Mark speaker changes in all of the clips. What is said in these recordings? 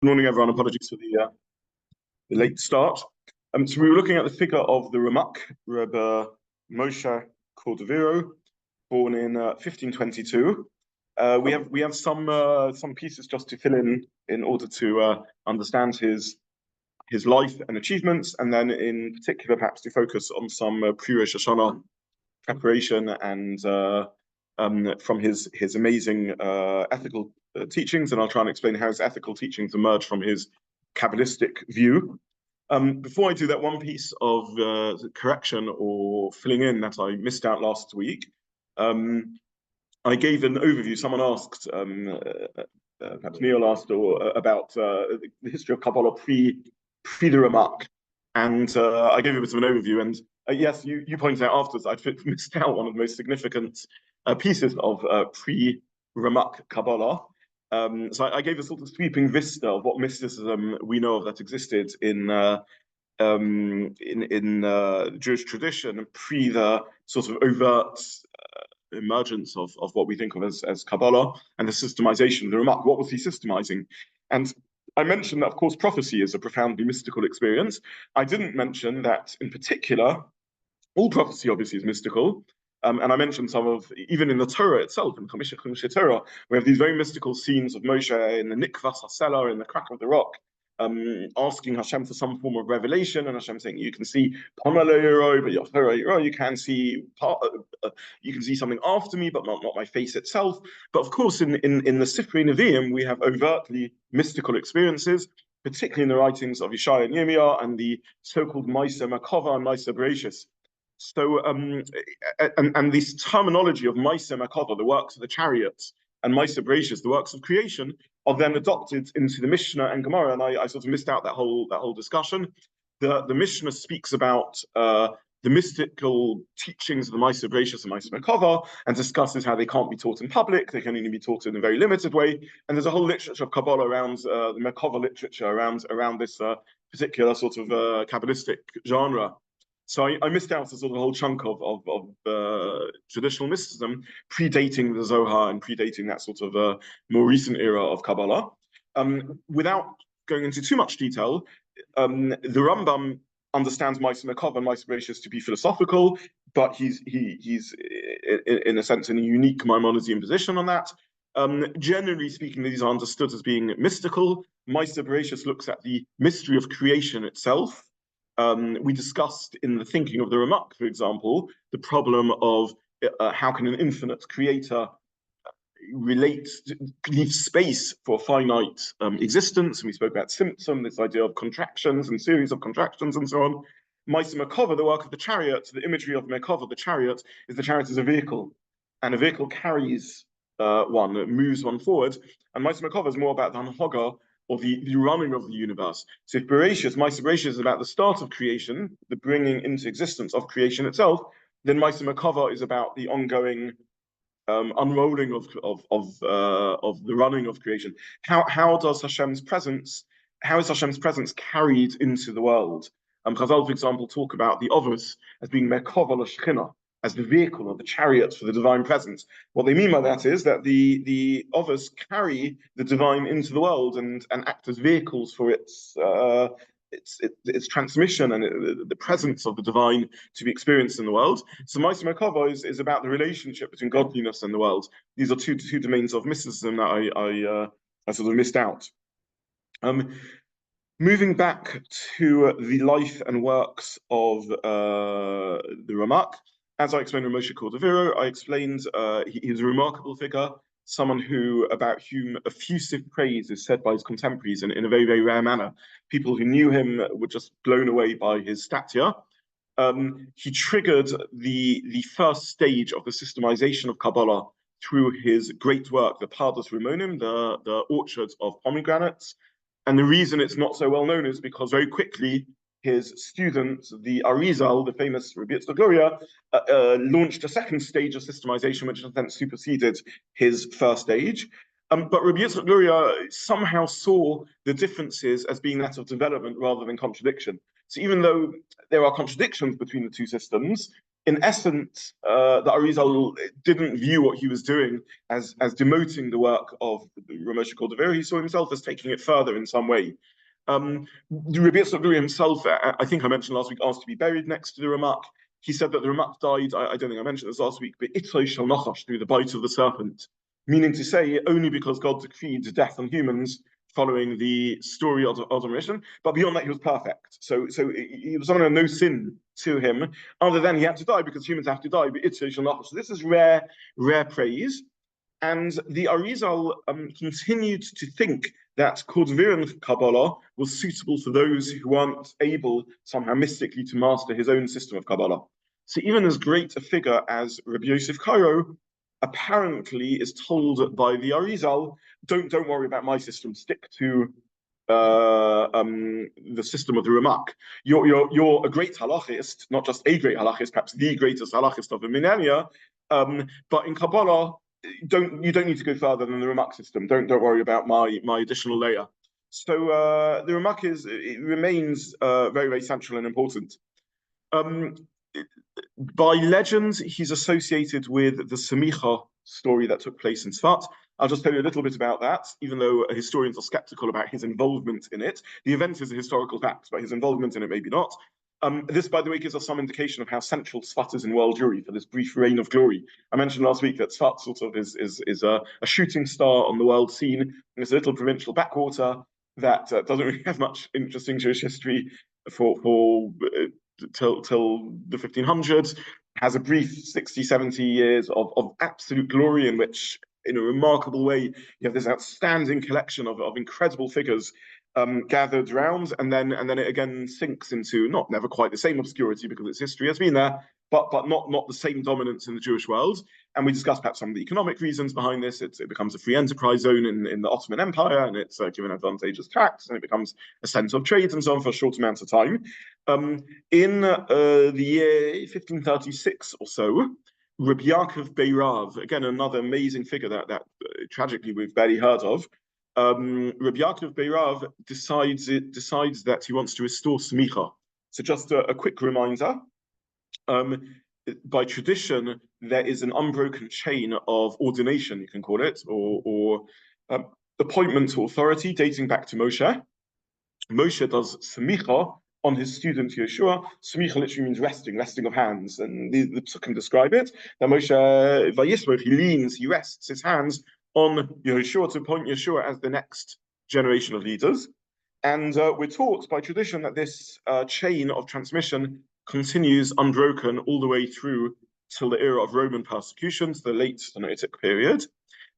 Speaker 1: Good morning, everyone. Apologies for the late start. So we were looking at the figure of the Ramak, Rebbe Moshe Cordovero, born in 1522. We have some pieces just to fill in order to understand his life and achievements, and then in particular perhaps to focus on some pre-Rosh HaShana preparation and from his amazing ethical teachings, and I'll try and explain how his ethical teachings emerge from his Kabbalistic view. Before I do that, one piece of correction or filling in that I missed out last week. I gave an overview. Someone asked, perhaps Neil asked, about the history of Kabbalah pre the Ramak, and I gave a bit of an overview. And yes, you pointed out afterwards I'd missed out one of the most significant pieces of pre-Ramak Kabbalah. So I gave a sort of sweeping vista of what mysticism we know of that existed in Jewish tradition pre the sort of overt emergence of what we think of as Kabbalah and the systemization of the Ramak. What was he systemizing? And I mentioned that, of course, prophecy is a profoundly mystical experience. I didn't mention that, in particular, all prophecy obviously is mystical. And I mentioned some of, even in the Torah itself, in Chumash Torah, we have these very mystical scenes of Moshe in the Nikvas HaSelah, in the crack of the rock, asking Hashem for some form of revelation, and Hashem saying, "You can see but you can see something after me, but not my face itself." But of course, in the Sifrei Nevi'im, we have overtly mystical experiences, particularly in the writings of Yeshaya and Yirmiyah and the so-called Ma'aseh Merkava and Ma'aseh Bereishis. So, and this terminology of Ma'aseh Merkava, the works of the chariots, and Ma'aseh Bereishis, the works of creation, are then adopted into the Mishnah and Gemara, and I sort of missed out that whole discussion. The Mishnah speaks about the mystical teachings of the Ma'aseh Bereishis and Ma'aseh Merkava, and discusses how they can't be taught in public; they can only be taught in a very limited way. And there's a whole literature of Kabbalah around the Merkava literature around this particular sort of Kabbalistic genre. So I missed out a sort of a whole chunk of traditional mysticism, predating the Zohar and predating that sort of more recent era of Kabbalah. Without going into too much detail, the Rambam understands Ma'aseh Merkava and Ma'aseh Bereishis to be philosophical, but he's in a sense in a unique Maimonidean position on that. Generally speaking, these are understood as being mystical. Ma'aseh Bereishis looks at the mystery of creation itself. We discussed in the thinking of the Ramak, for example, the problem of how can an infinite creator leave space for finite existence. And we spoke about symptom, this idea of contractions and series of contractions and so on. Ma'aseh Merkava, the work of the chariot, the imagery of Merkava, the chariot is a vehicle. And a vehicle carries one, it moves one forward. And Ma'aseh Merkava is more about the Hanhaga, or the running of the universe. So if Ma'aseh Bereishis is about the start of creation, the bringing into existence of creation itself, then Ma'aseh Merkava is about the ongoing unrolling of the running of creation. How is Hashem's presence carried into the world? Chazal, for example, talk about the Ovos as being Merkava l'Shechina, as the vehicle or the chariot for the divine presence. What they mean by that is that the Ovos carry the divine into the world and act as vehicles for its transmission and the presence of the divine to be experienced in the world. So Ma'aseh Merkava is about the relationship between godliness and the world. These are two domains of mysticism that I sort of missed out. Moving back to the life and works of the Ramak, as I explained with Moshe Cordevero, I explained he's a remarkable figure, someone about whom effusive praise is said by his contemporaries in a very, very rare manner. People who knew him were just blown away by his stature. He triggered the first stage of the systemization of Kabbalah through his great work, the Pardos Rimonim, the orchards of pomegranates. And the reason it's not so well known is because very quickly his student, the Ariza, the famous Rabbi Yitzchak Luria, launched a second stage of systemization, which then superseded his first stage. But Rabbi Yitzchak Luria somehow saw the differences as being that of development rather than contradiction. So even though there are contradictions between the two systems, in essence, the Ariza didn't view what he was doing as demoting the work of Moshe Cordovero. He saw himself as taking it further in some way. Rabbi Yitzchak himself, I think I mentioned last week, asked to be buried next to the Ramak. He said that the Ramak died, I don't think I mentioned this last week, but Yisroel Salanter, through the bite of the serpent, meaning to say only because God decreed death on humans following the story of Adam Rishon, but beyond that he was perfect. So he was someone who had no sin to him, other than he had to die because humans have to die. But Yisroel Salanter. So this is rare praise. And the Arizal continued to think that Cordevero Kabbalah was suitable for those who weren't able somehow mystically to master his own system of Kabbalah. So even as great a figure as Rabbi Yosef Cairo apparently is told by the Arizal, don't worry about my system, stick to the system of the Ramak. You're a great halachist, not just a great halachist, perhaps the greatest halachist of the millennia, but in Kabbalah, you don't need to go further than the Ramak system. Don't worry about my additional layer. So the Ramak remains very central and important. By legend, he's associated with the Semicha story that took place in Tsefat. I'll just tell you a little bit about that, even though historians are skeptical about his involvement in it. The event is a historical fact, but his involvement in it maybe not. This, by the way, gives us some indication of how central Tsefat is in world Jewry for this brief reign of glory. I mentioned last week that Tsefat sort of is a shooting star on the world scene. It's a little provincial backwater that doesn't really have much interesting Jewish history for till the 1500s, has a brief 60, 70 years of absolute glory in which, in a remarkable way, you have this outstanding collection of incredible figures gathered around, and then it again sinks into never quite the same obscurity because its history has been there, but not the same dominance in the Jewish world. And we discussed perhaps some of the economic reasons behind this. It becomes a free enterprise zone in the Ottoman Empire, and it's given advantageous tax, and it becomes a centre of trade and so on for a short amount of time. In the year 1536 or so, Rabbi Yaakov Beirav, again another amazing figure that tragically we've barely heard of. Rabbi Yaakov Beirav decides that he wants to restore smicha. So just a quick reminder. By tradition, there is an unbroken chain of ordination, you can call it, or appointment to authority dating back to Moshe. Moshe does smicha on his student Yeshua. Smicha literally means resting of hands, and the Psukim describe it. That Moshe, he rests his hands on Yeshua to appoint Yeshua as the next generation of leaders. And we're taught by tradition that this chain of transmission continues unbroken all the way through till the era of Roman persecutions, the late Stenotic period,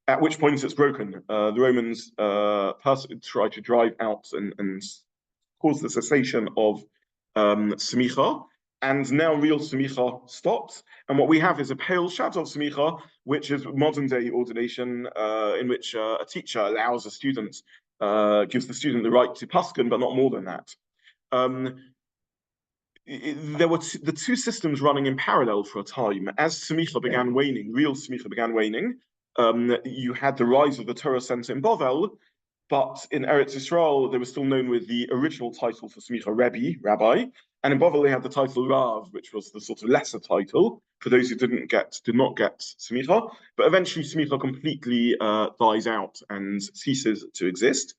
Speaker 1: at which point it's broken. The Romans try to drive out and cause the cessation of smicha, and now real smicha stops. And what we have is a pale shadow of smicha, which is modern day ordination, in which a teacher allows a student, gives the student the right to paskin, but not more than that. There were the two systems running in parallel for a time. As smicha began waning, real smicha began waning, you had the rise of the Torah center in Bovel, but in Eretz Yisrael, they were still known with the original title for smicha, rabbi, and in Bovel they had the title Rav, which was the sort of lesser title for those who did not get smicha. But eventually smicha completely dies out and ceases to exist.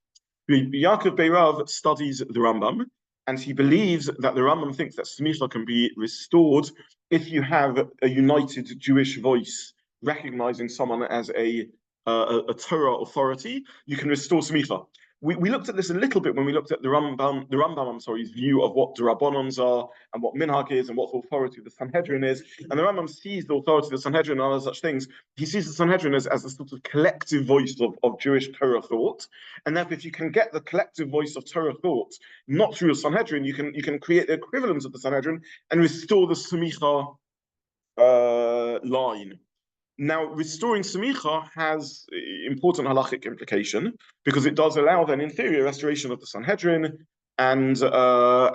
Speaker 1: Yaakov Beirav studies the Rambam, and he believes that the Rambam thinks that smicha can be restored if you have a united Jewish voice recognizing someone as a Torah authority. You can restore smicha. We looked at this a little bit when we looked at the Rambam's view of what the Rabbanons are and what minhag is and what the authority of the Sanhedrin is. And the Rambam sees the authority of the Sanhedrin and other such things. He sees the Sanhedrin as a sort of collective voice of Jewish Torah thought. And therefore, if you can get the collective voice of Torah thought, not through a Sanhedrin, you can create the equivalent of the Sanhedrin and restore the smicha line. Now, restoring smicha has important halachic implication because it does allow then, in theory, a restoration of the Sanhedrin and a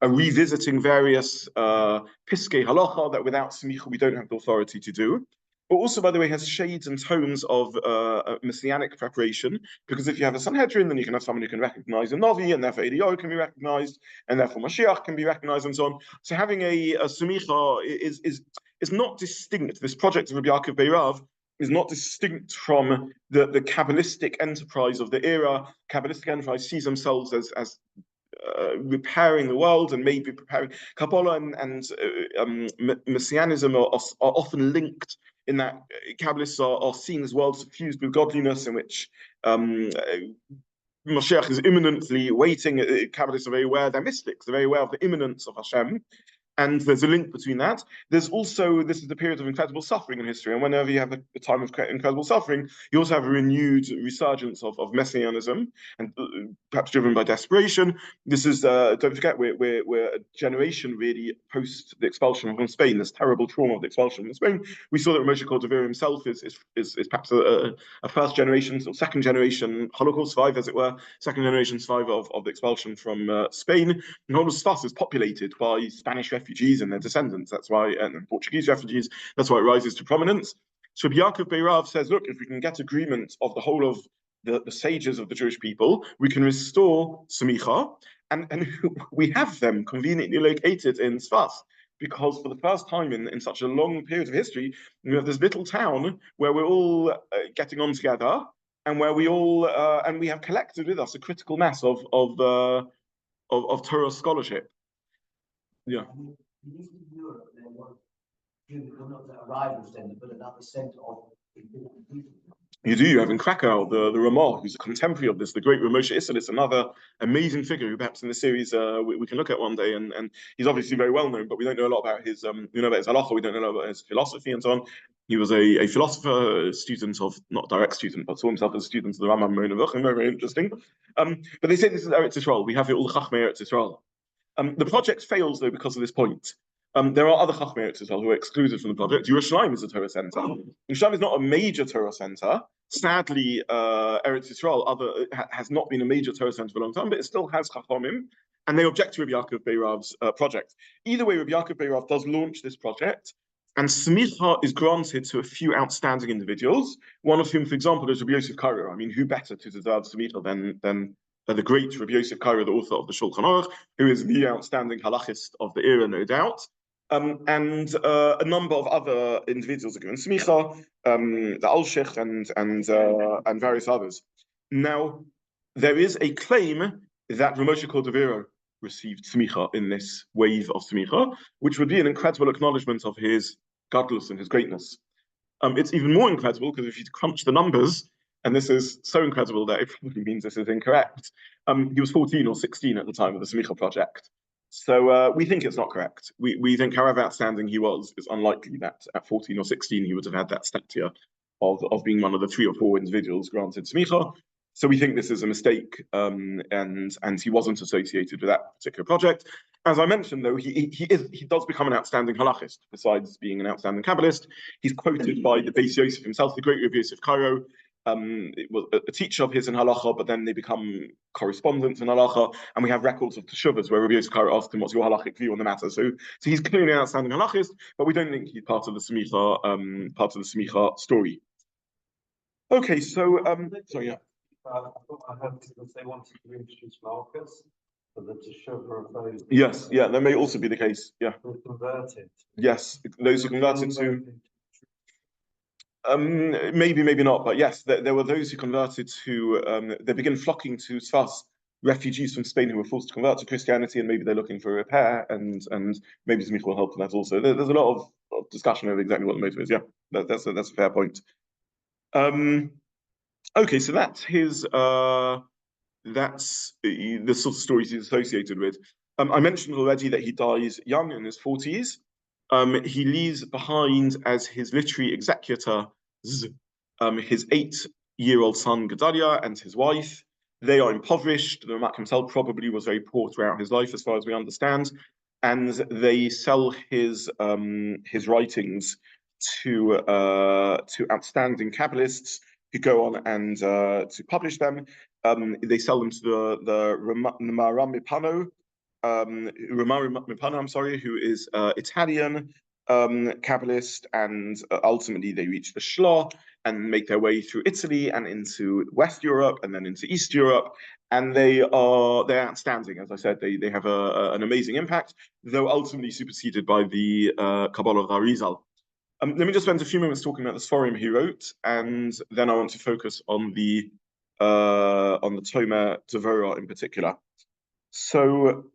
Speaker 1: revisiting various piskei halacha that without smicha we don't have the authority to do. but also, by the way, has shades and tones of messianic preparation, because if you have a Sanhedrin, then you can have someone who can recognize a Navi, and therefore ADO can be recognized, and therefore Mashiach can be recognized, and so on. So having a Samicha is not distinct. This project of Rabbi Yaakov Beirav is not distinct from the Kabbalistic enterprise of the era. Kabbalistic enterprise sees themselves as repairing the world and maybe preparing. Kabbalah and Messianism are often linked in that Kabbalists are seeing this world suffused with godliness, in which Moshe is imminently waiting. Kabbalists are very aware, they're mystics, they're very aware of the imminence of Hashem. And there's a link between that. There's also, this is the period of incredible suffering in history. And whenever you have a time of incredible suffering, you also have a renewed resurgence of messianism, and perhaps driven by desperation. This is, don't forget, we're a generation really post the expulsion from Spain, this terrible trauma of the expulsion from Spain. We saw that Moshe Cordovero himself is perhaps a first generation or second generation Holocaust survivor, as it were, second generation survivor of the expulsion from Spain. And all of Sfas is populated by Spanish refugees and their descendants. That's why, and Portuguese refugees, that's why it rises to prominence. So Yaakov Beirav says, look, if we can get agreement of the whole of the sages of the Jewish people, we can restore Samicha, and we have them conveniently located in Sfas, because for the first time in such a long period of history, we have this little town where we're all getting on together, and where we all, and we have collected with us a critical mass of Torah scholarship. Yeah. You do. You have in Krakow the Ramah, who's a contemporary of this, the great Moshe Isserlis, another amazing figure who perhaps in the series we can look at one day. And he's obviously very well known, but we don't know a lot about his we know about his halacha, we don't know a lot about his philosophy and so on. He was a philosopher, a student of, not a direct student, but saw himself as a student of the Rambam Monavuchim, very interesting. But they say this is Eretz Yisrael. We have it all Chachmei Eretz Yisrael. The project fails, though, because of this point. There are other Chachmei Eretz Yisrael who are excluded from the project. Yerushalayim is a Torah center. Yerushalayim is not a major Torah center. Sadly, Eretz Yisrael has not been a major Torah center for a long time, but it still has Chachamim, and they object to Rabbi Yaakov Beirav's project. Either way, Rabbi Yaakov Beirav does launch this project, and Smicha is granted to a few outstanding individuals, one of whom, for example, is Rabbi Yosef Karo. I mean, who better to deserve Smicha than the great Rabbi Yosef Karo, the author of the Shulchan Aruch, who is the outstanding halachist of the era, no doubt. And a number of other individuals are given smicha, the Alshech and various others. Now, there is a claim that Moshe Cordevero received smicha in this wave of smicha, which would be an incredible acknowledgement of his godless and his greatness. It's even more incredible because if you crunch the numbers, and this is so incredible that it probably means this is incorrect, he was 14 or 16 at the time of the smicha project. So we think it's not correct. We think however outstanding he was, it's unlikely that at 14 or 16 he would have had that stature of being one of the 3 or 4 individuals granted smicha. So we think this is a mistake, and he wasn't associated with that particular project. As I mentioned, though, he does become an outstanding halachist, besides being an outstanding Kabbalist. He's quoted by the Beis Yosef himself, the great Rabbi Yosef Karo. It was a teacher of his in halacha, but then they become correspondents in halacha, and we have records of teshuvas where Rabbi Yosef Karo asked him, "What's your halachic view on the matter?" So he's clearly an outstanding halachist, but we don't think he's part of the smicha story. Okay, so sorry, yeah.
Speaker 2: I heard because they wanted to introduce markers for the teshuvah of those.
Speaker 1: Yes, yeah, that may also be the case. Yeah.
Speaker 2: Who converted.
Speaker 1: Yes, those who converted to. Maybe not, but yes, there were those who converted to. They began flocking to Sfas, refugees from Spain who were forced to convert to Christianity, and maybe they're looking for a repair, and maybe Smicha will help in that also. There's a lot of discussion over exactly what the motive is. Yeah, that's a fair point. Okay, so that's his. That's the sort of stories he's associated with. I mentioned already that he dies young in his 40s. He leaves behind as his literary executor his 8-year-old son Gedalia and his wife. They are impoverished. The Ramak himself probably was very poor throughout his life, as far as we understand, and they sell his writings to outstanding Kabbalists who go on and to publish them. They sell them to the Ramar Mipano, I'm sorry, who is Italian, Kabbalist, and ultimately they reach the Shloh and make their way through Italy and into West Europe and then into East Europe. And they're outstanding. As I said, they have an amazing impact, though ultimately superseded by the Kabbalah of Ariza. Let me just spend a few minutes talking about the Sforim he wrote, and then I want to focus on the Tomer Devorah in particular. So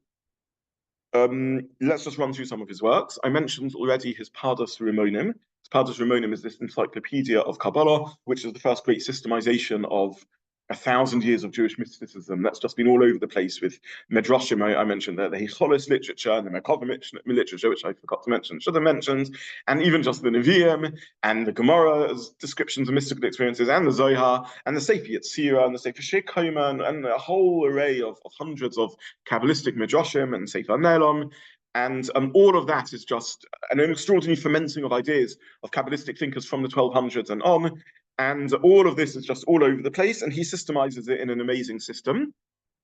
Speaker 1: let's just run through some of his works. I mentioned already his Pardas Rimonim. His Pardas Rimonim is this encyclopedia of Kabbalah, which is the first great systemization of 1,000 years of Jewish mysticism. That's just been all over the place with Medrashim. I mentioned the Hicholis literature and the Merkavim literature, which I forgot to mention, should have mentioned, and even just the Nevi'im and the Gemara's descriptions of mystical experiences, and the Zohar and the Sefer Yetzirah and the Sefer Sheikh and a whole array of hundreds of Kabbalistic Medrashim and Sefer Nelom. And all of that is just an extraordinary fermenting of ideas of Kabbalistic thinkers from the 1200s and on. And all of this is just all over the place, and he systemizes it in an amazing system.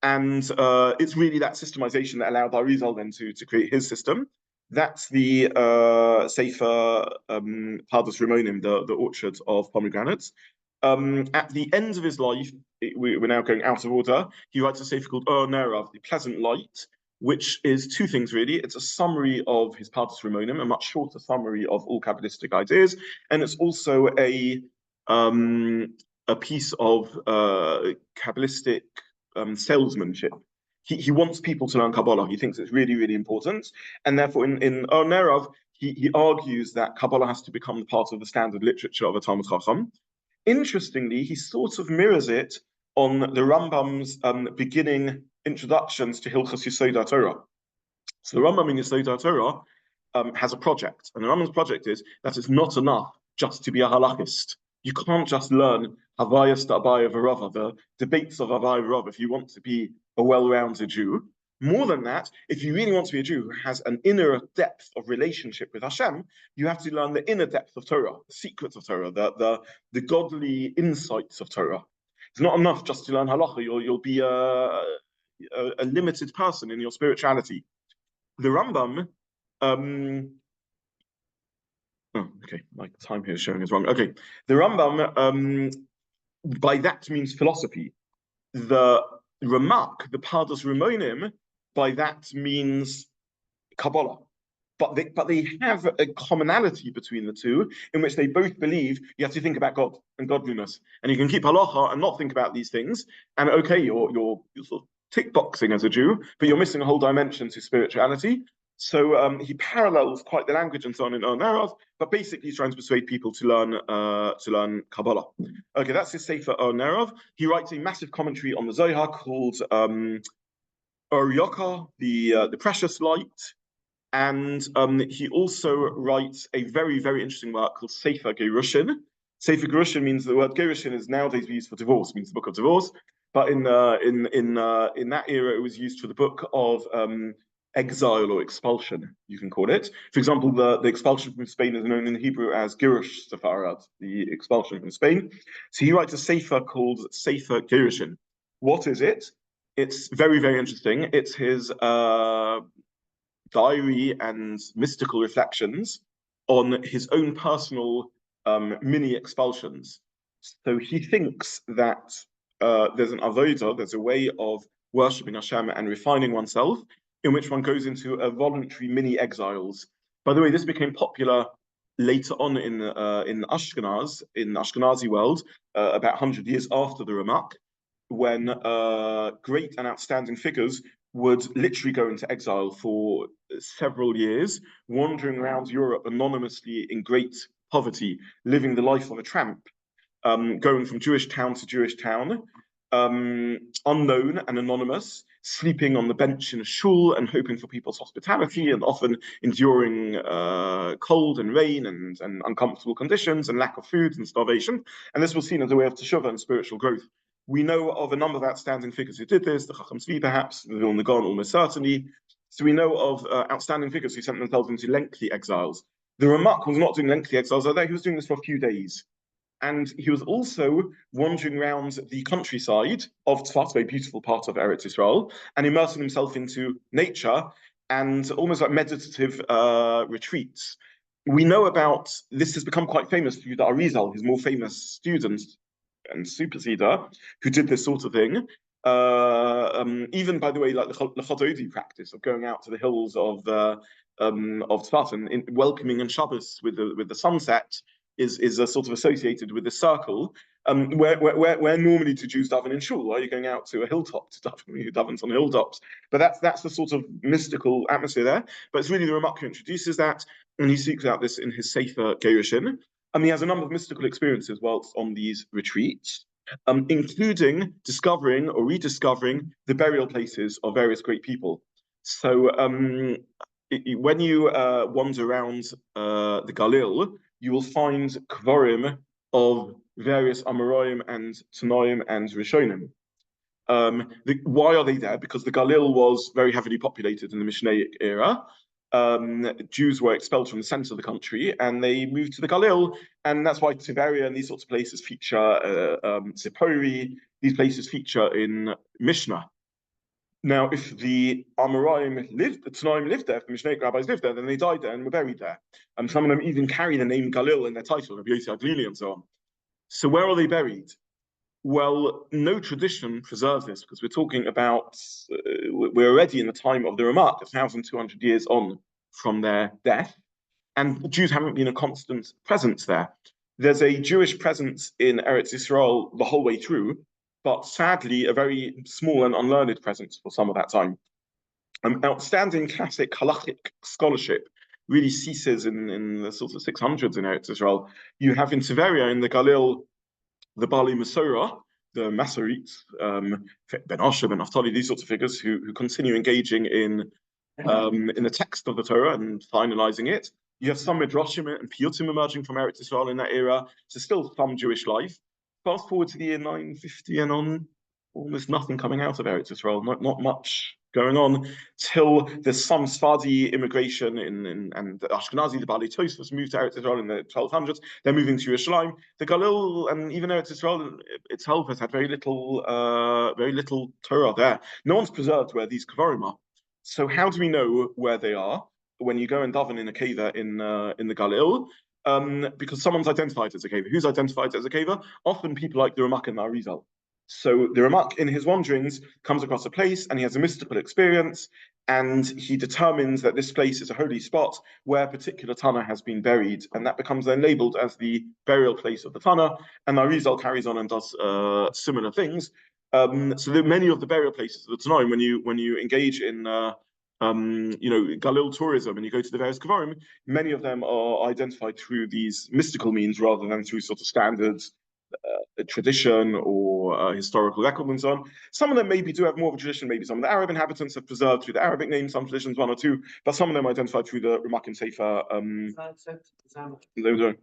Speaker 1: And it's really that systemization that allowed Ariza then to create his system. That's the Sefer Pardas Rimonim, the Orchard of Pomegranates. At the end of his life, we're now going out of order, he writes a Sefer called R Nerav, the Pleasant Light, which is two things really. It's a summary of his Pardas Rimonim, a much shorter summary of all Kabbalistic ideas, and it's also a piece of Kabbalistic salesmanship. He wants people to learn Kabbalah. He thinks it's really, really important. And therefore, in R Nerav, he argues that Kabbalah has to become part of the standard literature of a Talmud Chacham. Interestingly, he sort of mirrors it on the Rambam's beginning introductions to Hilchos Yesod Torah. So the Rambam in Yesod Torah has a project, and the Rambam's project is that it's not enough just to be a halachist. You can't just learn Havayas to Abaye V'Rava, the debates of Abaye V'Rava, if you want to be a well-rounded Jew. More than that, if you really want to be a Jew who has an inner depth of relationship with Hashem, you have to learn the inner depth of Torah, the secrets of Torah, the godly insights of Torah. It's not enough just to learn halacha. You'll be a limited person in your spirituality. The Rambam, okay, my time here is showing is wrong. Okay, the Rambam, by that means philosophy. The Ramak, the Pardas Rimonim, by that means Kabbalah. But they have a commonality between the two, in which they both believe you have to think about God and godliness, and you can keep halacha and not think about these things. And okay, you're sort of tick boxing as a Jew, but you're missing a whole dimension to spirituality. So he parallels quite the language and so on in R Nerav, but basically he's trying to persuade people to learn Kabbalah. Okay, that's his Sefer R Nerav. He writes a massive commentary on the Zohar called Ur the Precious Light. And he also writes a very, very interesting work called Sefer Gerushin. Sefer Gerushin means the word Gerushin is nowadays used for divorce, means the book of divorce. But in that era, it was used for the book of exile or expulsion, you can call it. For example, the expulsion from Spain is known in Hebrew as Girush Sefarad, the expulsion from Spain. So he writes a Sefer called Sefer Gerushin. What is it? It's very, very interesting. It's his diary and mystical reflections on his own personal mini expulsions. So he thinks that there's an avodah, there's a way of worshipping Hashem and refining oneself, in which one goes into a voluntary mini exiles. By the way, this became popular later on in Ashkenaz, in the Ashkenazi world, about 100 years after the Ramak, when great and outstanding figures would literally go into exile for several years, wandering around Europe anonymously in great poverty, living the life of a tramp, going from Jewish town to Jewish town, unknown and anonymous, sleeping on the bench in a shul and hoping for people's hospitality, and often enduring cold and rain and uncomfortable conditions and lack of food and starvation. And this was seen as a way of teshuvah and spiritual growth. We know of a number of outstanding figures who did this, the Chacham Tzvi perhaps, the Vilna Gaon almost certainly. So we know of outstanding figures who sent themselves into lengthy exiles. The Ramak was not doing lengthy exiles, although he was doing this for a few days. And he was also wandering around the countryside of Tsefat, a very beautiful part of Eretz Yisrael, and immersing himself into nature and almost like meditative retreats. we know about this has become quite famous through the Ariza, his more famous student and superseder, who did this sort of thing. Even, by the way, like the Chododi practice of going out to the hills of Tsefat and welcoming in Shabbos with the sunset is a sort of associated with the circle. Where normally to Jews daven in shul, are you going out to a hilltop to daven? You davens on hilltops, but that's the sort of mystical atmosphere there. But it's really the Ramak who introduces that, and he seeks out this in his Sefer Gerushin. And he has a number of mystical experiences whilst on these retreats, including discovering or rediscovering the burial places of various great people. So when you wander around the Galil, you will find kvarim of various Amoraim and Tanoim and Rishonim. Why are they there? Because the Galil was very heavily populated in the Mishnaic era. Jews were expelled from the center of the country and they moved to the Galil, and that's why Tiberia and these sorts of places feature, Zippori, these places feature in Mishnah. Now, if the Amoraim lived, the Tanoim lived there, if the Mishnaic rabbis lived there, then they died there and were buried there. And some of them even carry the name Galil in their title, Rabbi Yossi Aglili and so on. So where are they buried? Well, no tradition preserves this because we're talking about, we're already in the time of the Ramak, 1,200 years on from their death, and the Jews haven't been a constant presence there. There's a Jewish presence in Eretz Yisrael the whole way through, but sadly, a very small and unlearned presence for some of that time. Outstanding classic halachic scholarship really ceases in the sort of 600s in Eretz Yisrael. You have in Tveria, in the Galil, the Bali Masora, the Masoretes, Ben Osher, Ben Naphtali, these sorts of figures who continue engaging in the text of the Torah and finalizing it. You have some Midrashim and Piyutim emerging from Eretz Yisrael in that era, so still some Jewish life. Fast forward to the year 950 and on, almost nothing coming out of Eretz Yisrael, not much going on, till there's some Sfadi immigration and the Ashkenazi, the Bali Tosfos moved to Eretz Yisrael in the 1200s. They're moving to Yerushalayim. The Galil and even Eretz Yisrael itself has had very little Torah there. No one's preserved where these Kvarim are. So how do we know where they are when you go and daven in a keva in the Galil? Because someone's identified as a keva. Who's identified as a keva? Often people like the Ramak and the Ariza. So the Ramak, in his wanderings, comes across a place and he has a mystical experience, and he determines that this place is a holy spot where a particular Tana has been buried, and that becomes then labeled as the burial place of the Tana, and Ariza carries on and does similar things. So there are many of the burial places of the Tanoim, when you engage in Galil tourism and you go to the various Kvarim, many of them are identified through these mystical means rather than through sort of standards, tradition or historical record and so on. Some of them maybe do have more of a tradition. Maybe some of the Arab inhabitants have preserved through the Arabic names, some traditions, one or two, but some of them are identified through the Ramak and Sefer. You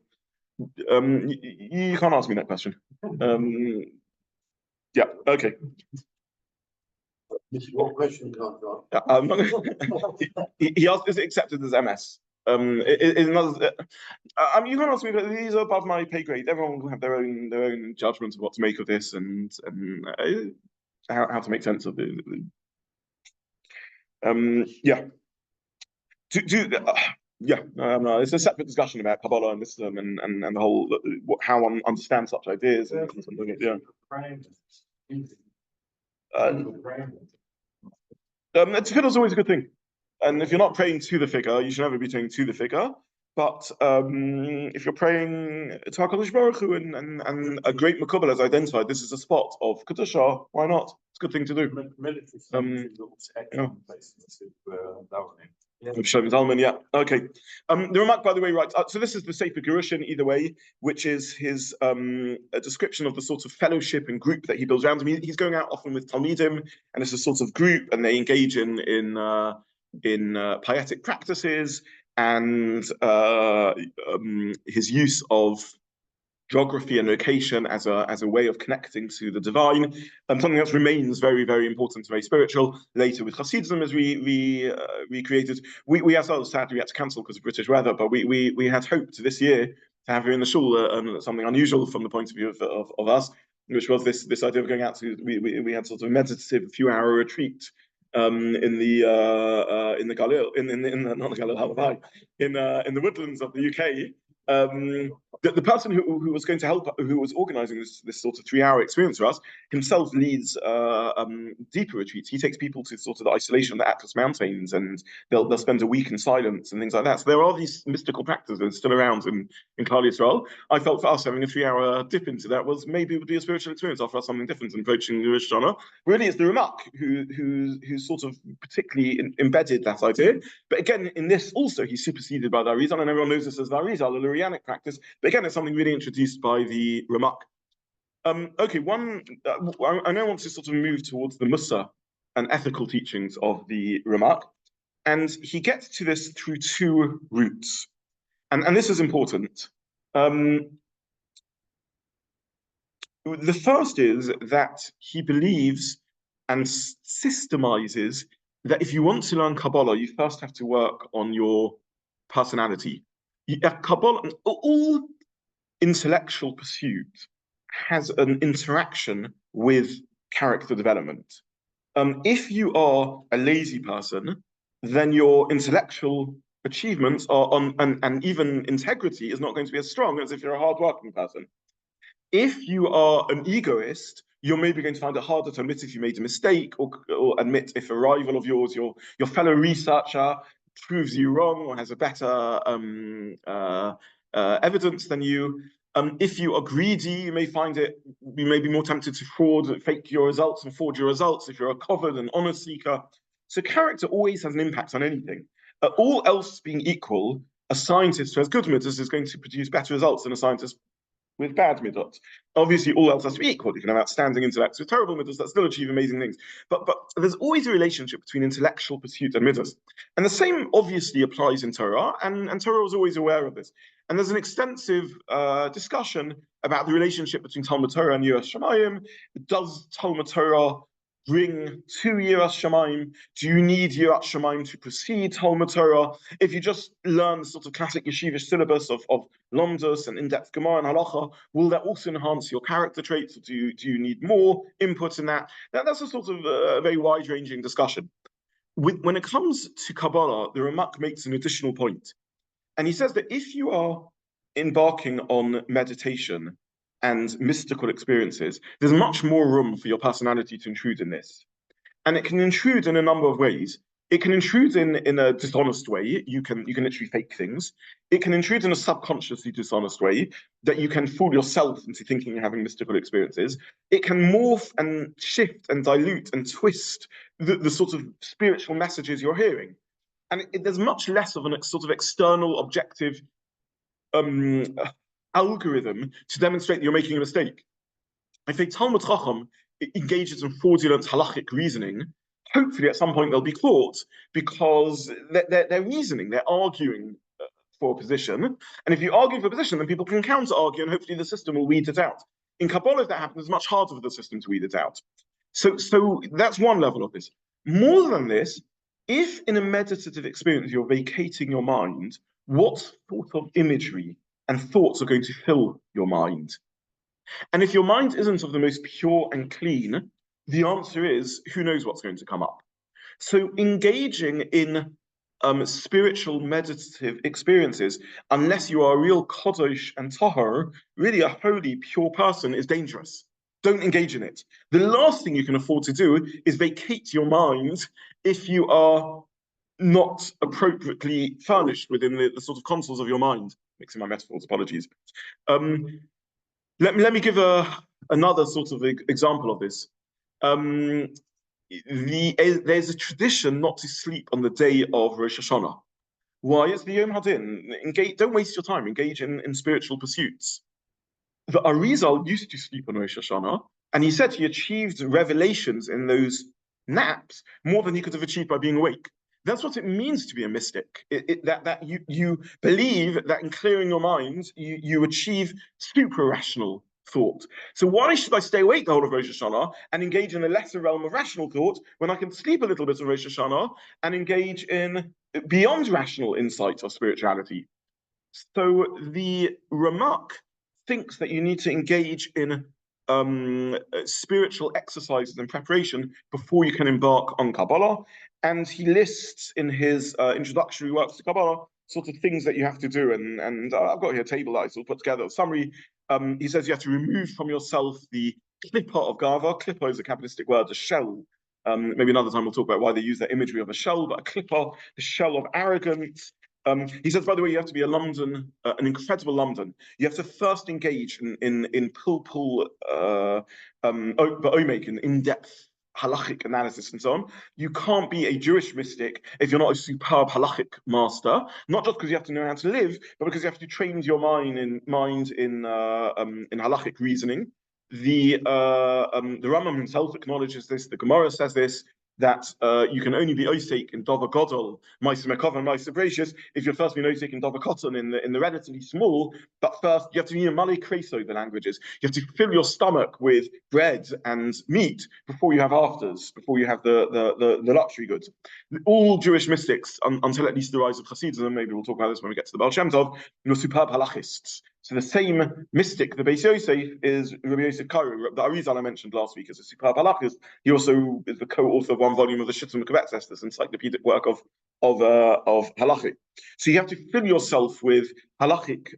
Speaker 1: can't ask me that question. Yeah, okay.
Speaker 2: What question you can't answer?
Speaker 1: I'm not gonna, he asked, is it accepted as MS? You can't ask me, but these are above my pay grade. Everyone will have their own judgment of what to make of this and how to make sense of it. No, it's a separate discussion about Kabbalah and Islam and the whole how one understands such ideas and something. Yeah. Tefillah is always a good thing, and if you're not praying to the figure, you should never be praying to the figure. But if you're praying to HaKadosh Baruch Hu and a great Makubal has identified this is a spot of Kedusha, why not? It's a good thing to do. Yeah. Okay. The Ramak, by the way, writes. So this is the Sefer Gerushin, either way, which is his a description of the sort of fellowship and group that he builds around him. He's going out often with Talmidim, and it's a sort of group, and they engage in pietic practices and his use of geography and location as a way of connecting to the divine, something that remains very, very important and very spiritual. Later with Hasidism, as we recreated, we ourselves sadly had to cancel because of British weather, but we had hoped this year to have her in the shul, something unusual from the point of view of us, which was this idea of going out to we had sort of a meditative few-hour retreat in the Galil, not the Galil, in the woodlands of the UK. The person who was going to help, who was organising this sort of 3-hour experience for us, himself leads deeper retreats. He takes people to sort of the isolation of the Atlas Mountains, and they'll spend a week in silence and things like that. So there are these mystical practices still around in Klal Yisrael. I felt for us having a 3-hour dip into that was maybe it would be a spiritual experience, offer us something different and approaching the Rosh HaShanah. Really, it's the Ramak who sort of particularly embedded that idea. But again, in this also, he's superseded by the Ariza, and everyone knows this as the Ariza, the Lurianic practice. But again, it's something really introduced by the Ramak. Okay, I now want to sort of move towards the Mussar and ethical teachings of the Ramak. And he gets to this through 2 routes. And this is important. The first is that he believes and systemizes that if you want to learn Kabbalah, you first have to work on your personality. Kabbalah, all intellectual pursuit has an interaction with character development. If you are a lazy person, then your intellectual achievements are and even integrity is not going to be as strong as if you're a hardworking person. If you are an egoist, you're maybe going to find it harder to admit if you made a mistake, or admit if a rival of yours, your fellow researcher, proves you wrong or has a better evidence than you. If you are greedy, you may be more tempted to fake your results and forge your results. If you're a covered and honor seeker. So character always has an impact on anything. All else being equal, a scientist who has good middos is going to produce better results than a scientist with bad middos. Obviously, all else has to be equal. You can have outstanding intellects with terrible middos that still achieve amazing things. But there's always a relationship between intellectual pursuit and middos. And the same obviously applies in Torah, and Torah was always aware of this. And there's an extensive discussion about the relationship between Talmud Torah and Yiras Shamayim. Does Talmud Torah bring to Yiras Shamayim? Do you need Yiras Shamayim to precede Talmud Torah? If you just learn the sort of classic yeshivish syllabus of Lomdus and in-depth Gemara and Halacha, will that also enhance your character traits? Or do you need more input in that? That's a sort of very wide-ranging discussion. When it comes to Kabbalah, the Ramak makes an additional point. And he says that if you are embarking on meditation and mystical experiences, there's much more room for your personality to intrude in this. And it can intrude in a number of ways. It can intrude in a dishonest way. You can literally fake things. It can intrude in a subconsciously dishonest way that you can fool yourself into thinking you're having mystical experiences. It can morph and shift and dilute and twist the sort of spiritual messages you're hearing. And there's much less of a sort of external objective algorithm to demonstrate that you're making a mistake. If a Talmud Chacham engages in fraudulent halachic reasoning, hopefully at some point they'll be caught because they're reasoning, they're arguing for a position. And if you argue for a position, then people can counter-argue and hopefully the system will weed it out. In Kabbalah, if that happens, it's much harder for the system to weed it out. So that's one level of this. More than this, if in a meditative experience you're vacating your mind, what sort of imagery and thoughts are going to fill your mind? And if your mind isn't of the most pure and clean, the answer is, who knows what's going to come up? So engaging in spiritual meditative experiences, unless you are a real Kodosh and Tahor, really a holy, pure person, is dangerous. Don't engage in it. The last thing you can afford to do is vacate your mind if you are not appropriately furnished within the sort of consoles of your mind. Mixing my metaphors, apologies. Let me give another sort of example of this. There's a tradition not to sleep on the day of Rosh HaShana. Why? It's the Yom Hadin. Don't waste your time. Engage in spiritual pursuits. The Ariza used to sleep on Rosh HaShana, and he said he achieved revelations in those naps more than he could have achieved by being awake. That's what it means to be a mystic. That you believe that in clearing your mind, you achieve super rational thought. So why should I stay awake the whole of Rosh Hashanah and engage in a lesser realm of rational thought when I can sleep a little bit of Rosh Hashanah and engage in beyond rational insight of spirituality? So the Ramak thinks that you need to engage in spiritual exercises and preparation before you can embark on Kabbalah. And he lists in his introductory works to Kabbalah sort of things that you have to do. And I've got here a table that I sort of put together. A summary. He says you have to remove from yourself the klippa of Gava. Klippa is a Kabbalistic word, a shell. Maybe another time we'll talk about why they use that imagery of a shell, but a klippa, the shell of arrogance. He says, by the way, you have to be an incredible London. You have to first engage in in-depth halachic analysis and so on. You can't be a Jewish mystic if you're not a superb halachic master. Not just because you have to know how to live, but because you have to train your mind in halachic reasoning. The Rambam himself acknowledges this. The Gemara says this, that you can only be osek in Dover Godol, Meiser Mekov and Meiser Bracious, if you're first being osek in Dover Cotton in the relatively small, but first you have to be in Malay Kreso, the languages. You have to fill your stomach with bread and meat before you have afters, before you have the luxury goods. All Jewish mystics, until at least the rise of Hasidism, maybe we'll talk about this when we get to the Baal Shem Tov, were superb halachists. So the same mystic, the Beis Yosef, is Rabbi Yosef Karo. The Ariza I mentioned last week is a superb halachist. He also is the co-author of one volume of the Shittim Kabetz, this encyclopedic work of halachic. So you have to fill yourself with halachic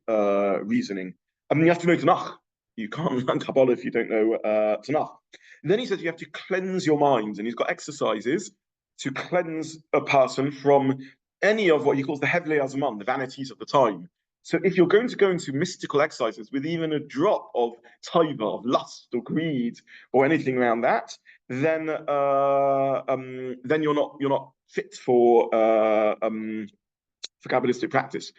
Speaker 1: reasoning. I mean, you have to know Tanakh. You can't learn Kabbalah if you don't know Tanakh. And then he says you have to cleanse your mind, and he's got exercises to cleanse a person from any of what he calls the Hevlei Azman, the vanities of the time. So if you're going to go into mystical exercises with even a drop of taiva, of lust or greed or anything around that, then you're not fit for Kabbalistic practice.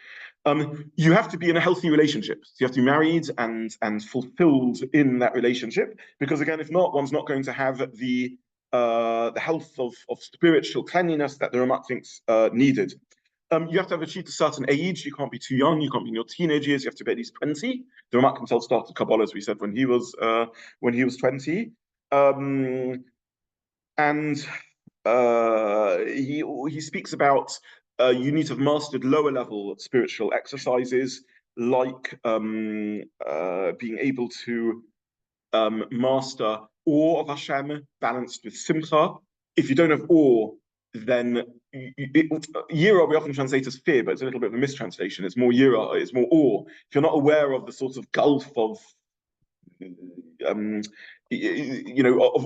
Speaker 1: You have to be in a healthy relationship. So you have to be married and fulfilled in that relationship, because again, if not, one's not going to have the health of spiritual cleanliness that the Ramak thinks needed. You have to have achieved a certain age. You can't be too young. You can't be in your teenage years. You have to be at least 20. The Ramak himself started Kabbalah, as we said, when he was 20. He speaks about you need to have mastered lower level spiritual exercises, like being able to master awe of Hashem balanced with simcha. If you don't have awe, then yira we often translate as fear, but it's a little bit of a mistranslation. It's more yira, it's more awe. If you're not aware of the sort of gulf of of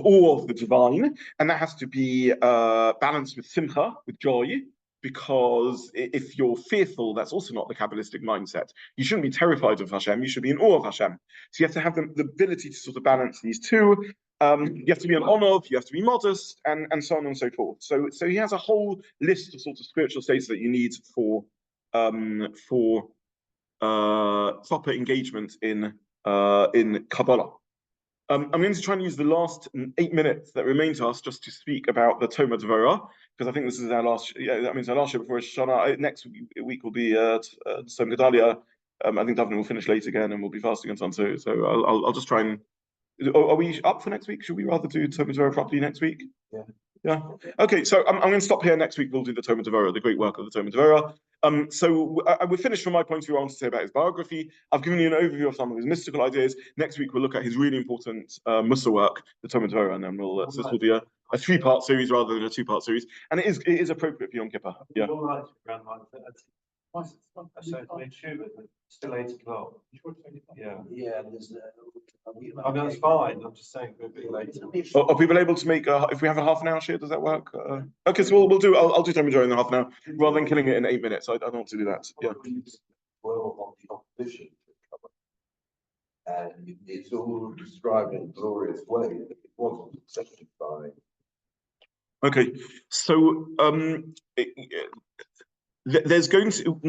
Speaker 1: awe of the divine, and that has to be balanced with simcha, with joy, because if you're fearful, that's also not the Kabbalistic mindset. You shouldn't be terrified of Hashem, you should be in awe of Hashem. So you have to have the ability to sort of balance these two. You have to be an honor, you have to be modest, and so on and so forth. So he has a whole list of sort of spiritual states that you need for proper engagement in Kabbalah. I'm going to try and use the last 8 minutes that remain to us just to speak about the Toma Devorah, because I think this is our last. Yeah, that means our last show before HaShana. Next week will be Tzom Gedalia. I think Davin will finish late again, and we'll be fasting and so on. So I'll just try and. Are we up for next week? Should we rather do Toma Devorah properly next week?
Speaker 2: Yeah.
Speaker 1: Yeah. Okay. So I'm going to stop here. Next week we'll do the Toma Devorah, the great work of the Toma Devorah. So we're finished from my point of view. I want to say about his biography. I've given you an overview of some of his mystical ideas. Next week we'll look at his really important Mussar work, the Toma Devorah, and then we'll. So this will be a 3-part series rather than a 2-part series, and it is appropriate for Yom Kippur. Yeah.
Speaker 2: Still 8 o'clock. Yeah. Yeah. I mean, that's fine. I'm just saying we're a bit later.
Speaker 1: Are people able to make if we have a half an hour share? Does that work? Okay, so we'll do. I'll do Toma Devorah in a half an hour rather than killing it in 8 minutes. I don't want to do that. Yeah.
Speaker 3: Well, on the opposition to Kabbalah, and it's all described in a glorious way that it wasn't accepted by.
Speaker 1: Okay, so there's going to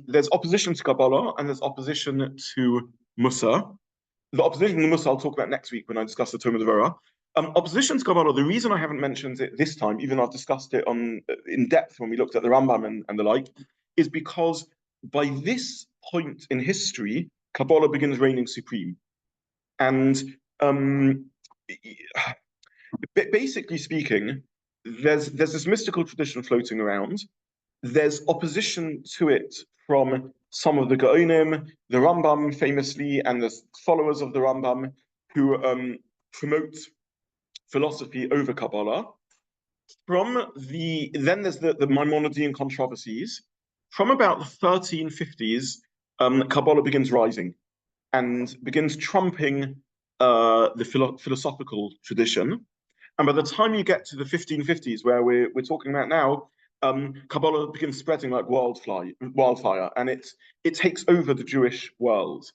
Speaker 1: there's opposition to Kabbalah and there's opposition to Mussar. The opposition to Mussar I'll talk about next week when I discuss the Toma Devorah. Opposition to Kabbalah, the reason I haven't mentioned it this time, even though I've discussed it in depth when we looked at the Rambam and the like, is because by this point in history, Kabbalah begins reigning supreme. And basically speaking, there's this mystical tradition floating around. There's opposition to it from some of the Gaonim, the Rambam famously, and the followers of the Rambam, who promote philosophy over Kabbalah. Then there's the Maimonidean controversies. From about the 1350s, Kabbalah begins rising and begins trumping the philosophical tradition. And by the time you get to the 1550s, where we're talking about now, Kabbalah begins spreading like wildfire, and it takes over the Jewish world.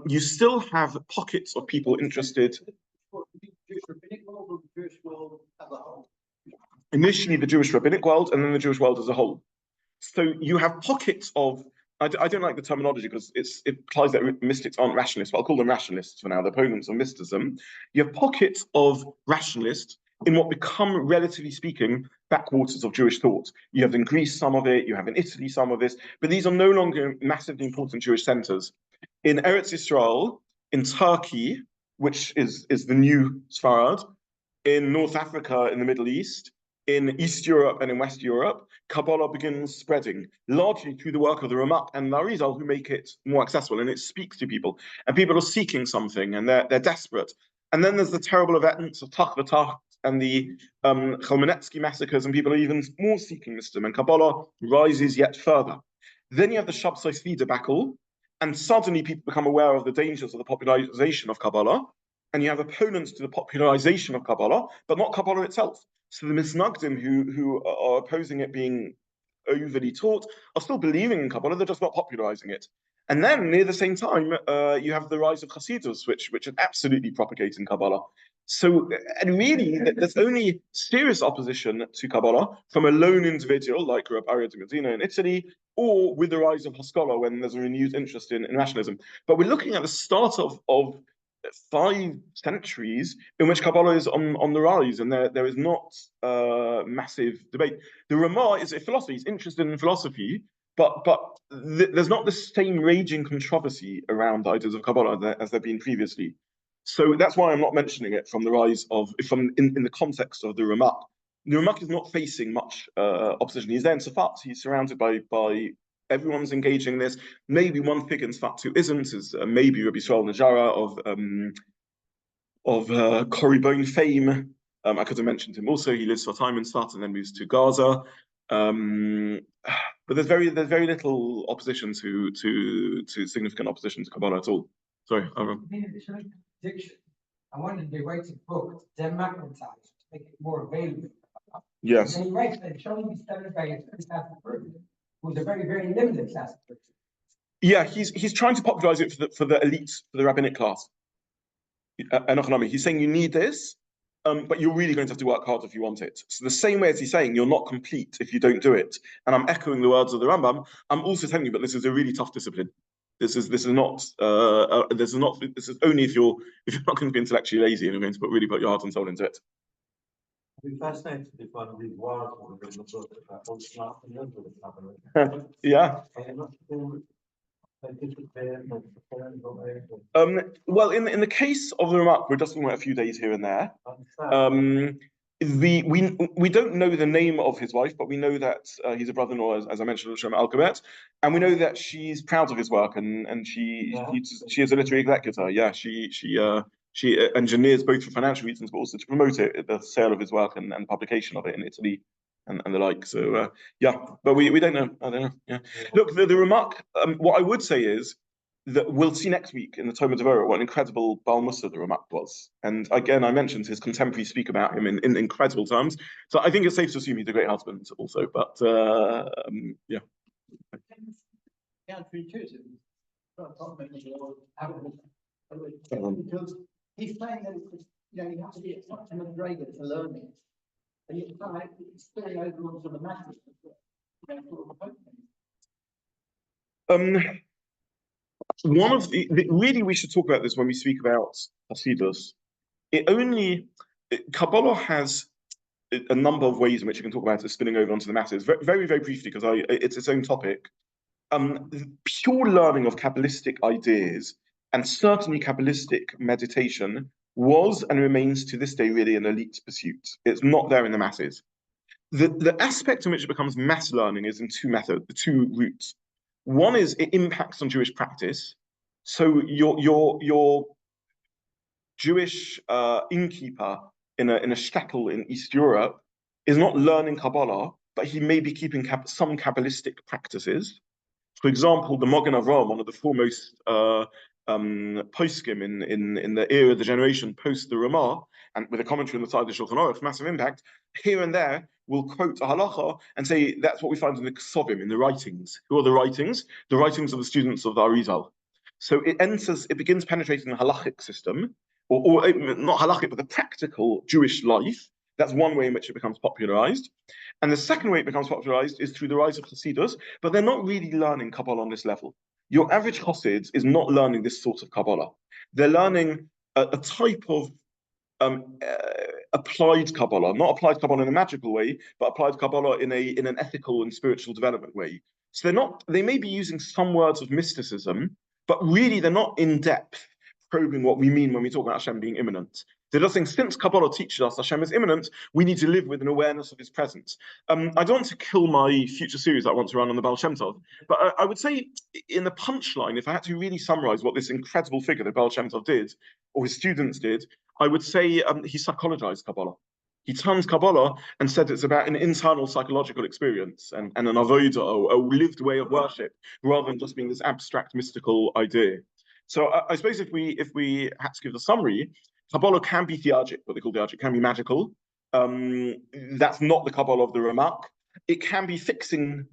Speaker 1: You still have pockets of people interested. Initially, the Jewish rabbinic world, and then the Jewish world as a whole. So you have pockets of. I don't like the terminology because it implies that mystics aren't rationalists, but I'll call them rationalists for now. The opponents of mysticism. You have pockets of rationalists in what become, relatively speaking, backwaters of Jewish thought. You have in Greece some of it, you have in Italy some of this, but these are no longer massively important Jewish centers. In Eretz Yisrael, in Turkey, which is the new Sfarad, in North Africa, in the Middle East, in East Europe and in West Europe, Kabbalah begins spreading, largely through the work of the Ramak and Ariza, who make it more accessible, and it speaks to people. And people are seeking something, and they're desperate. And then there's the terrible events of Tach v'Tach and the Cholmenetsky massacres, and people are even more seeking wisdom, and Kabbalah rises yet further. Then you have the Shabtai Tzvi debacle, and suddenly people become aware of the dangers of the popularization of Kabbalah, and you have opponents to the popularization of Kabbalah, but not Kabbalah itself. So the Misnagdim who are opposing it being overly taught are still believing in Kabbalah, they're just not popularizing it. And then near the same time, you have the rise of Hasidus, which is absolutely propagating Kabbalah. So, and really, there's only serious opposition to Kabbalah from a lone individual like Rabbi Ariza de Medina in Italy, or with the rise of Haskalah when there's a renewed interest in rationalism. But we're looking at the start of 5 centuries in which Kabbalah is on the rise, and there is not massive debate. The Ramah is a philosophy; he's interested in philosophy, but there's not the same raging controversy around the ideas of Kabbalah as there been previously. So that's why I'm not mentioning it from the rise of, in the context of the Ramak. The Ramak is not facing much opposition. He's there in Tsefat. He's surrounded by everyone's engaging in this. Maybe one figure in Tsefat who isn't is maybe Rabbi Yisrael Najara of Cordovero fame. I could have mentioned him also. He lives for a time in Tsefat and then moves to Gaza. But there's very little opposition to significant opposition to Kabbalah at all. Sorry,
Speaker 4: I wanted to write a book to democratize, to make it more available.
Speaker 1: Yes.
Speaker 4: And he writes that it should only be studied by a certain class of person, who's a very, very limited class of person.
Speaker 1: Yeah, he's trying to popularize it for the elite, for the rabbinic class. He's saying you need this, but you're really going to have to work hard if you want it. So the same way as he's saying you're not complete if you don't do it. And I'm echoing the words of the Rambam. I'm also telling you, but this is a really tough discipline. This is only if you're not going to be intellectually lazy and you're going to really put your heart and soul into it.
Speaker 2: I'd be fascinated if one of these wild ones in the book about what's not the other Kabbalah.
Speaker 1: Yeah. Well, in the case of the Ramak, we're just talking about a few days here and there. We don't know the name of his wife, but we know that he's a brother-in-law, as I mentioned, R Shlomo Alkabetz, and we know that she's proud of his work, and she is a literary executor. Yeah, she engineers both for financial reasons, but also to promote it, the sale of his work and publication of it in Italy and the like. So yeah, but we don't know. I don't know. Yeah. Look, the remark. What I would say is that we'll see next week in the Devorah what an incredible Baal Mussar the Ramak was. And again, I mentioned his contemporaries speak about him in incredible terms. So I think it's safe to assume he's a great husband also. But yeah.
Speaker 4: Counterintuitive. Because he's saying that you have to be a McGregor to learn it. And you try spilling over onto the masses.
Speaker 1: One of really, we should talk about this when we speak about Hasidus. Kabbalah has a number of ways in which you can talk about it spilling over onto the masses. Very, very briefly, because it's its own topic. Pure learning of Kabbalistic ideas and certainly Kabbalistic meditation was and remains to this day really an elite pursuit. It's not there in the masses. The aspect in which it becomes mass learning is in two routes. One is it impacts on Jewish practice. So your Jewish innkeeper in a shtetl in East Europe is not learning Kabbalah, but he may be keeping some Kabbalistic practices. For example, the Magen Avraham, one of the foremost poskim in the era of the generation post the Ramah, and with a commentary on the side of the Shulchan Aruch, massive impact, here and there will quote a halacha and say that's what we find in the Ksovim, in the writings. Who are the writings? The writings of the students of the Ariza. So it begins penetrating the halachic system, or not halachic, but the practical Jewish life. That's one way in which it becomes popularized. And the second way it becomes popularized is through the rise of Hasidus, but they're not really learning Kabbalah on this level. Your average Hasid is not learning this sort of Kabbalah. They're learning a type of applied Kabbalah, not applied Kabbalah in a magical way, but applied Kabbalah in an ethical and spiritual development way. So they may be using some words of mysticism, but really they're not in depth probing what we mean when we talk about Hashem being immanent. They're just saying, since Kabbalah teaches us Hashem is immanent, we need to live with an awareness of his presence. I don't want to kill my future series that I want to run on the Baal Shem Tov, but I would say in the punchline, if I had to really summarize what this incredible figure that Baal Shem Tov did, or his students did, I would say he psychologized Kabbalah. He turns Kabbalah and said it's about an internal psychological experience and an avodah, or a lived way of worship, rather than just being this abstract mystical idea. So I suppose if we had to give the summary, Kabbalah can be theurgic, what they call theurgic, can be magical. That's not the Kabbalah of the Ramak. It can be fixing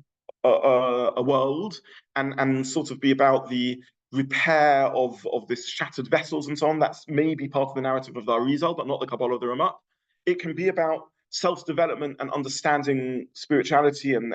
Speaker 1: a world and sort of be about the repair of this shattered vessels and so on. That's maybe part of the narrative of the Ariza, but not the Kabbalah of the Ramak. It can be about self-development and understanding spirituality and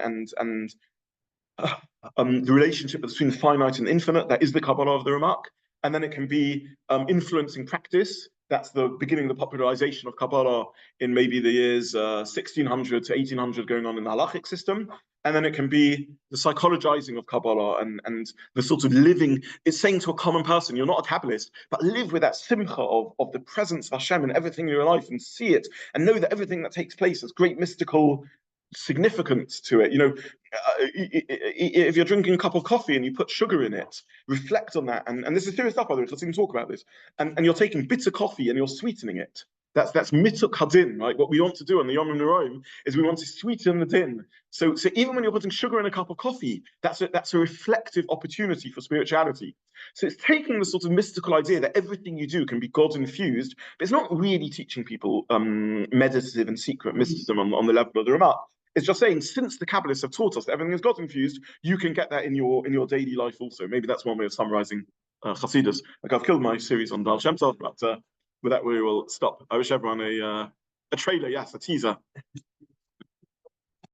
Speaker 1: the relationship between the finite and infinite. That is the Kabbalah of the Ramak. And then it can be influencing practice. That's the beginning of the popularization of Kabbalah in maybe the years 1600 to 1800 going on in the halachic system. And then it can be the psychologizing of Kabbalah and the sort of living. It's saying to a common person, you're not a Kabbalist, but live with that simcha of the presence of Hashem in everything in your life and see it and know that everything that takes place has great mystical significance to it. If you're drinking a cup of coffee and you put sugar in it, reflect on that. And this is serious stuff, by the way, let's even talk about this. And you're taking bitter coffee and you're sweetening it. That's mituk hadin, right? What we want to do on the Yammim Noraim is we want to sweeten the din. So even when you're putting sugar in a cup of coffee, that's a reflective opportunity for spirituality. So it's taking the sort of mystical idea that everything you do can be God infused, but it's not really teaching people meditative and secret mysticism on the level of the Ramah. It's just saying, since the Kabbalists have taught us that everything is God infused, you can get that in your daily life also. Maybe that's one way of summarizing Hasidus. Like I've killed my series on Baal Shem Tov, but with that we will stop. I wish everyone a trailer, yes, a teaser.